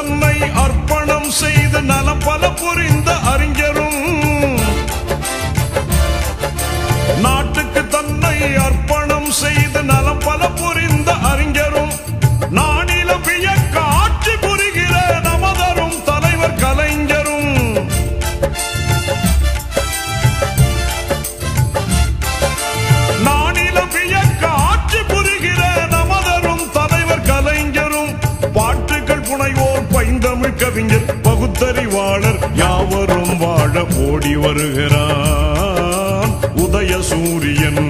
தன்னை அர்ப்பணம் செய்து நலம் பல புரிந்த அறிஞரும், நாட்டுக்கு தன்னை அர்ப்பணம் செய்து நலம் பல புரிந்த அறிஞரும், நானில வியக்க ஆட்சி புரிகிற நமதரும் தலைவர் கலைஞரும், நானில வியக்க ஆட்சி புரிகிற நமதரும் தலைவர் கலைஞரும், பாட்டுகள் புனைவோர் பைந்தமிழ் கவிஞர் பகுத்தறிவாளர் யாவரும் வாழ ஓடி வருகிறான் உதய சூரியன்.